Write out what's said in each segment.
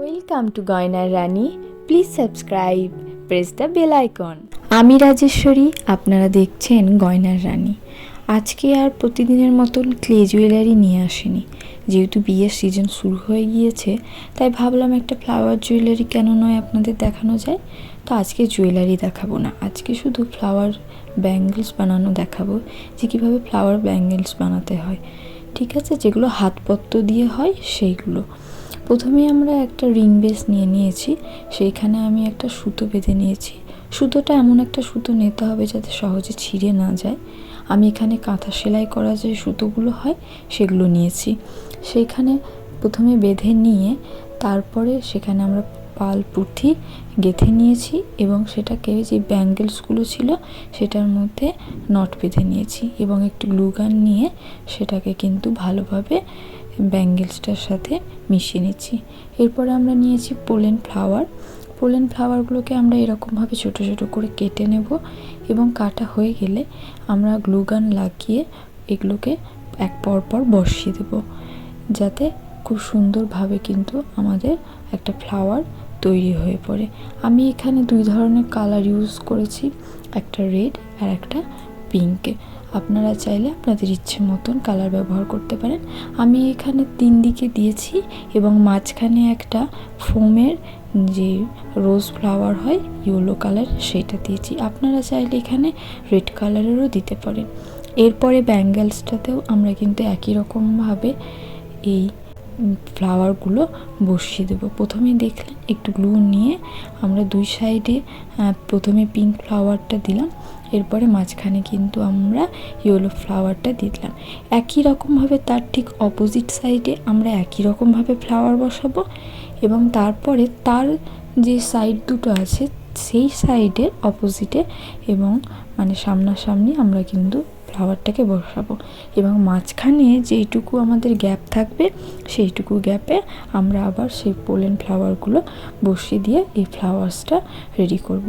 Welcome to গয়নার রানী। Please subscribe, press the bell icon. আমি রাজেশ্বরী, আপনারা দেখছেন গয়নার রানী। আজকে আর প্রতিদিনের মতন ক্লে জুয়েলারি নিয়ে আসিনি, যেহেতু বিয়ের সিজন শুরু হয়ে গিয়েছে তাই ভাবলাম একটা ফ্লাওয়ার জুয়েলারি কেন নয় আপনাদের দেখানো যায়। তো আজকে জুয়েলারি দেখাবো না, আজকে শুধু ফ্লাওয়ার ব্যাঙ্গেলস বানানো দেখাবো, যে কীভাবে ফ্লাওয়ার ব্যাঙ্গেলস বানাতে হয়। ঠিক আছে, যেগুলো হাতপত্র দিয়ে হয় সেইগুলো। প্রথমে আমরা একটা রিং বেস নিয়েছি, সেইখানে আমি একটা সুতো বেঁধে নিয়েছি। সুতোটা এমন একটা সুতো নিতে হবে যাতে সহজে ছিঁড়ে না যায়। আমি এখানে কাঁথা সেলাই করা যে সুতোগুলো হয় সেগুলো নিয়েছি। সেইখানে প্রথমে বেঁধে নিয়ে তারপরে সেখানে আমরা পাল পুঁথি গেঁথে নিয়েছি এবং সেটাকে যে ব্যাঙ্গেলসগুলো ছিল সেটার মধ্যে নট বেঁধে নিয়েছি এবং একটু গ্লু গান নিয়ে সেটাকে কিন্তু ভালোভাবে ব্যাঙ্গেলসটার সাথে মিশিয়ে নিচ্ছি। এরপরে আমরা নিয়েছি পোলেন ফ্লাওয়ার। পোলেন ফ্লাওয়ারগুলোকে আমরা এরকমভাবে ছোট ছোট করে কেটে নেব এবং কাটা হয়ে গেলে আমরা গ্লু গান লাগিয়ে এগুলোকে এক পর পর বসিয়ে দেব, যাতে খুব সুন্দরভাবে কিন্তু আমাদের একটা ফ্লাওয়ার তৈরি হয়ে পড়ে। আমি এখানে দুই ধরনের কালার ইউজ করেছি, একটা রেড আর একটা পিঙ্ক। আপনারা চাইলে আপনাদের ইচ্ছে মতন কালার ব্যবহার করতে পারেন। আমি এখানে 3 দিকে দিয়েছি এবং মাঝখানে একটা ফোমের যে রোজ ফ্লাওয়ার হয় ইয়েলো কালার সেটা দিয়েছি। আপনারা চাইলে এখানে রেড কালারেরও দিতে পারেন। এরপরে ব্যাঙ্গেলসটাতেও আমরা কিন্তু একই রকমভাবে এই ফ্লাওয়ারগুলো বসিয়ে দেবো। প্রথমে দেখলেন একটু গ্লু নিয়ে আমরা দুই সাইডে প্রথমে পিঙ্ক ফ্লাওয়ারটা দিলাম, এরপরে মাঝখানে কিন্তু আমরা ইয়েলো ফ্লাওয়ারটা দিলাম। একই রকমভাবে তার ঠিক অপোজিট সাইডে আমরা একই রকমভাবে ফ্লাওয়ার বসাবো এবং তারপরে তার যে সাইড দুটো আছে সেই সাইডের অপোজিটে এবং মানে সামনাসামনি আমরা কিন্তু ফ্লাওয়ারটাকে বসাবো এবং মাঝখানে যেইটুকু আমাদের গ্যাপ থাকবে সেইটুকু গ্যাপে আমরা আবার সেই পোলেন ফ্লাওয়ারগুলো বসিয়ে দিয়ে এই ফ্লাওয়ার্সটা রেডি করব।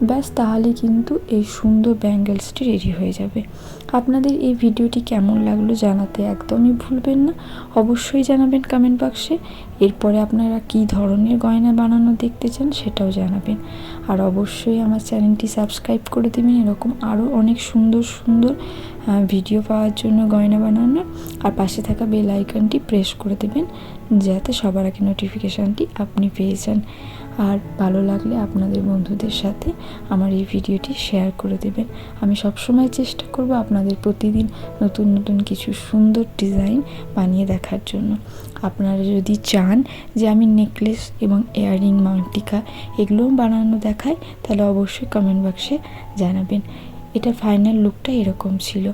ব্যাস, তাহলে কিন্তু এই সুন্দর ব্যাঙ্গেলসটি রেডি হয়ে যাবে। আপনাদের এই ভিডিওটি কেমন লাগলো জানাতে একদমই ভুলবেন না, অবশ্যই জানাবেন কমেন্ট বক্সে। এরপরে আপনারা কী ধরনের গয়না বানানো দেখতে চান সেটাও জানাবেন, আর অবশ্যই আমার চ্যানেলটি সাবস্ক্রাইব করে দেবেন এরকম আরও অনেক সুন্দর সুন্দর ভিডিও পাওয়ার জন্য গয়না বানানো। আর পাশে থাকা বেল আইকনটি প্রেস করে দেবেন যাতে সবার আগে নোটিফিকেশানটি আপনি পেয়ে যান। আর ভালো লাগলে আপনাদের বন্ধুদের সাথে আমার এই ভিডিওটি শেয়ার করে দেবেন। আমি সবসময় চেষ্টা করব আপনাদের প্রতিদিন নতুন নতুন কিছু সুন্দর ডিজাইন বানিয়ে দেখার জন্য। আপনারা যদি চান যে আমি নেকলেস এবং ইয়াররিং মাঙ্গটিকা এগুলোও বানানো দেখাই তাহলে অবশ্যই কমেন্ট বক্সে জানাবেন। এটা ফাইনাল লুকটা এরকম ছিল।